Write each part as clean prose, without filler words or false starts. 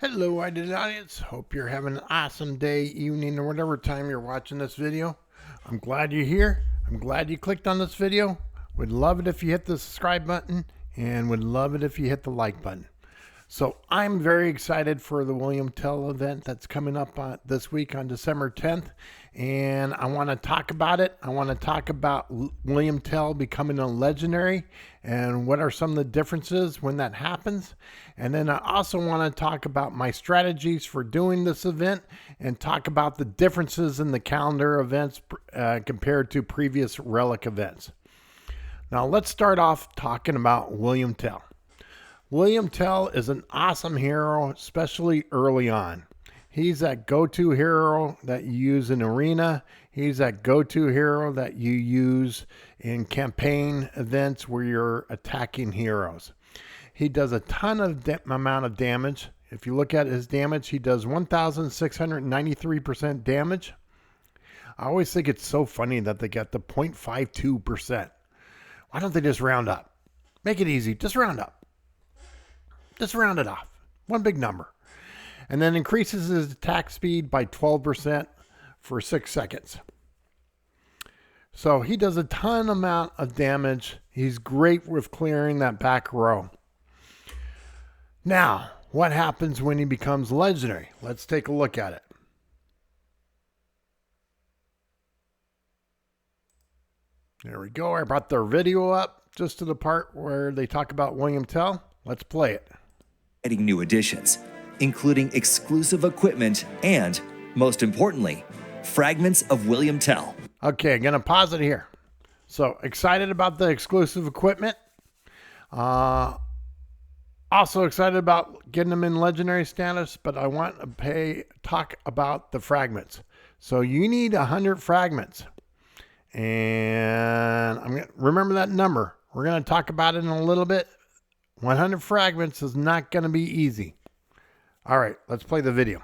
Hello, ideal audience. Hope you're having an awesome day, evening, or whatever time you're watching this video. I'm glad you're here. I'm glad you clicked on this video. Would love it if you hit the subscribe button and would love it if you hit the like button. So I'm very excited for the William Tell event that's coming up this week on December 10th. And I want to talk about it. I want to talk about William Tell becoming a legendary and what are some of the differences when that happens. And then I also want to talk about my strategies for doing this event and talk about the differences in the calendar events compared to previous Relic events. Now let's start off talking about William Tell. William Tell is an awesome hero, especially early on. He's that go-to hero that you use in arena. He's that go-to hero that you use in campaign events where you're attacking heroes. He does a ton of amount of damage. If you look at his damage, he does 1,693% damage. I always think it's so funny that they got the 0.52%. Why don't they just round up? Make it easy. Just round up. Just round it off. One big number. And then increases his attack speed by 12% for 6 seconds. So he does a ton amount of damage. He's great with clearing that back row. Now, what happens when he becomes legendary? Let's take a look at it. There we go. I brought their video up just to the part where they talk about William Tell. Let's play it. Adding new additions, including exclusive equipment and, most importantly, fragments of William Tell. Okay, I'm going to pause it here. So excited about the exclusive equipment. Also excited about getting them in legendary status, but I want to talk about the fragments. So you need 100 fragments. And I'm going to remember that number. We're going to talk about it in a little bit. 100 fragments is not going to be easy. All right, let's play the video.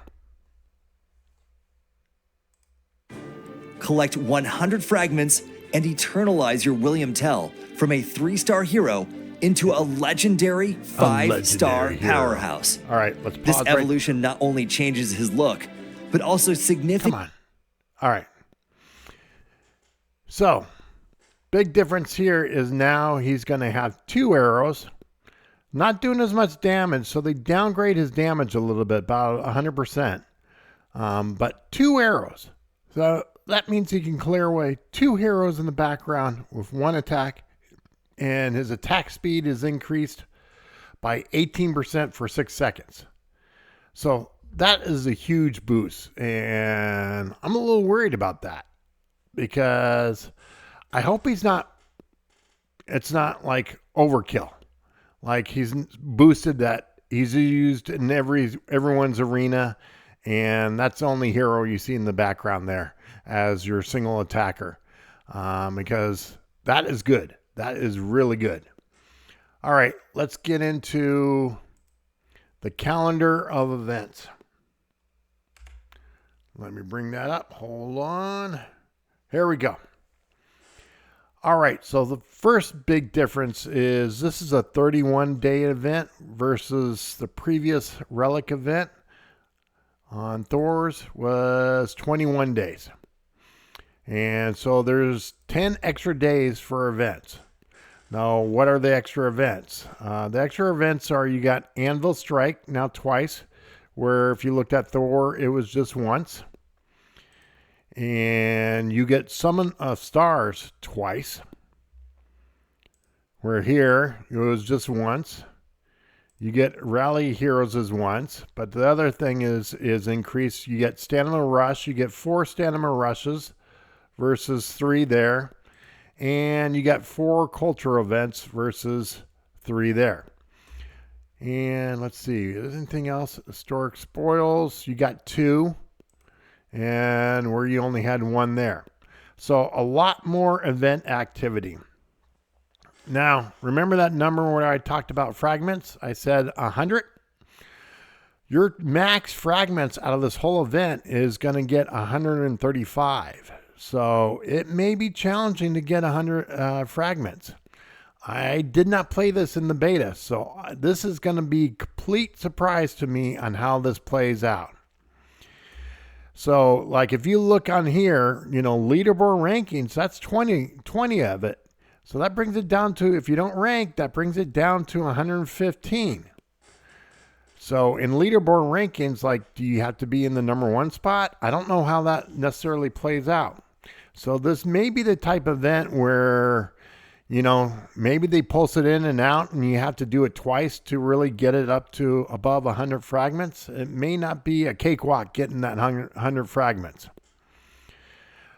Collect 100 fragments and eternalize your William Tell from a 3-star hero into a legendary 5-star powerhouse. All right, let's pause. This evolution not only changes his look, but also significant. Come on. All right. So, big difference here is now he's going to have 2 arrows. Not doing as much damage, so they downgrade his damage a little bit, about 100%. But 2 arrows. So that means he can clear away 2 heroes in the background with 1 attack. And his attack speed is increased by 18% for 6 seconds. So that is a huge boost. And I'm a little worried about that. Because I hope it's not like overkill. Like he's boosted that he's used in everyone's arena, and that's the only hero you see in the background there as your single attacker, because that is good. That is really good. All right, let's get into the calendar of events. Let me bring that up. Hold on. Here we go. All right, so the first big difference is this is a 31-day event versus the previous Relic event on Thor's was 21 days. And so there's 10 extra days for events. Now, what are the extra events? The extra events are you got Anvil Strike, now twice, where if you looked at Thor, it was just once. And you get Summon of Stars twice. Where here, it was just once. You get Rally Heroes as once. But the other thing is increased. You get Stamina Rush. You get 4 Stamina Rushes versus 3 there. And you got 4 Culture Events versus 3 there. And let's see. Anything else? Historic Spoils. You got 2. And where you only had 1 there. So a lot more event activity. Now, remember that number where I talked about fragments? I said 100. Your max fragments out of this whole event is going to get 135. So it may be challenging to get 100 fragments. I did not play this in the beta, so this is going to be a complete surprise to me on how this plays out. So, like if you look on here, you know, leaderboard rankings, that's 20 of it. So that brings it down to, if you don't rank, that brings it down to 115. So in leaderboard rankings, like, do you have to be in the #1 spot? I don't know how that necessarily plays out. So this may be the type of event where, you know, maybe they pulse it in and out and you have to do it twice to really get it up to above 100 fragments. It may not be a cakewalk getting that 100 fragments.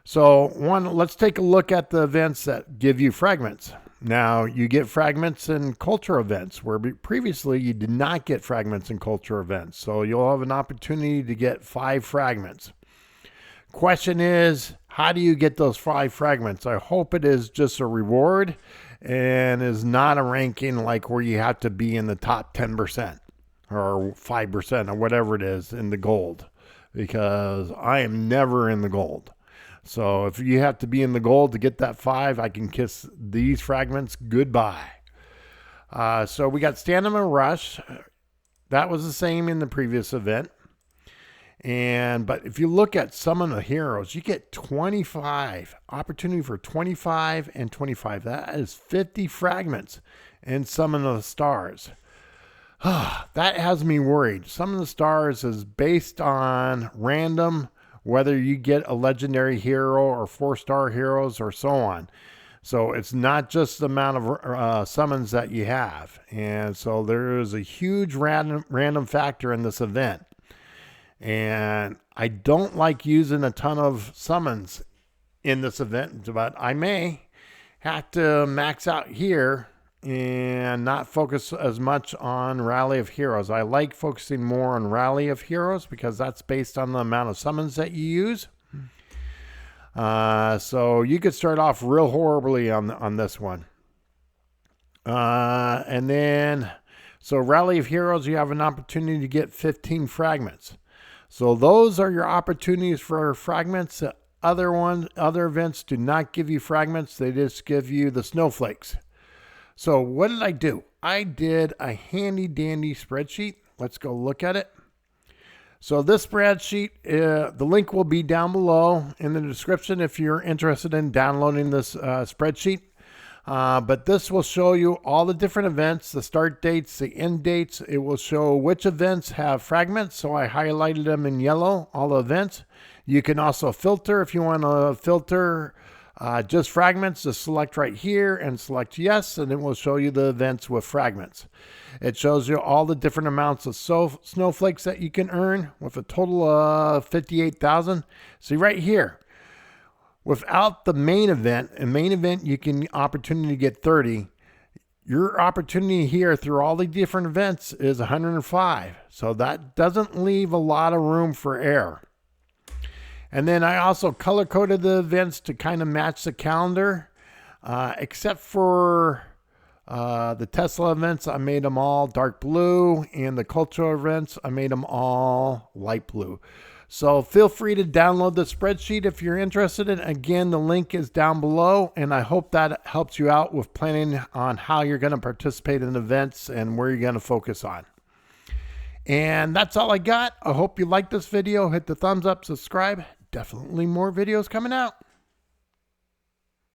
So let's take a look at the events that give you fragments. Now, you get fragments in culture events, where previously you did not get fragments in culture events. So you'll have an opportunity to get 5 fragments. Question is, how do you get those 5 fragments? I hope it is just a reward and is not a ranking like where you have to be in the top 10% or 5% or whatever it is in the gold, because I am never in the gold. So if you have to be in the gold to get that 5, I can kiss these fragments goodbye. So we got Stamina Rush. That was the same in the previous event. But if you look at some of the heroes, you get 25. Opportunity for 25 and 25. That is 50 fragments in some of the stars. That has me worried. Some of the stars is based on random, whether you get a legendary hero or 4-star heroes or so on. So it's not just the amount of summons that you have. And so there is a huge random factor in this event. And I don't like using a ton of summons in this event, but I may have to max out here and not focus as much on Rally of Heroes. I like focusing more on Rally of Heroes because that's based on the amount of summons that you use. So you could start off real horribly on this one. And then, so Rally of Heroes, you have an opportunity to get 15 fragments. So those are your opportunities for fragments. Other events do not give you fragments. They just give you the snowflakes. So what did I do? I did a handy dandy spreadsheet. Let's go look at it. So this spreadsheet, the link will be down below in the description if you're interested in downloading this spreadsheet. But this will show you all the different events, the start dates, the end dates. It will show which events have fragments. So I highlighted them in yellow, all the events. You can also filter if you want to filter just fragments. Just select right here and select yes, and it will show you the events with fragments. It shows you all the different amounts of snowflakes that you can earn with a total of 58,000. See right here. Without the main event, you can opportunity to get 30. Your opportunity here through all the different events is 105. So that doesn't leave a lot of room for error. And then I also color coded the events to kind of match the calendar, except for the Tesla events. I made them all dark blue, and the cultural events, I made them all light blue. So feel free to download the spreadsheet if you're interested in. Again, the link is down below, and I hope that helps you out with planning on how you're going to participate in events and where you're going to focus on. And that's all I got. I hope you liked this video. Hit the thumbs up, subscribe. Definitely more videos coming out.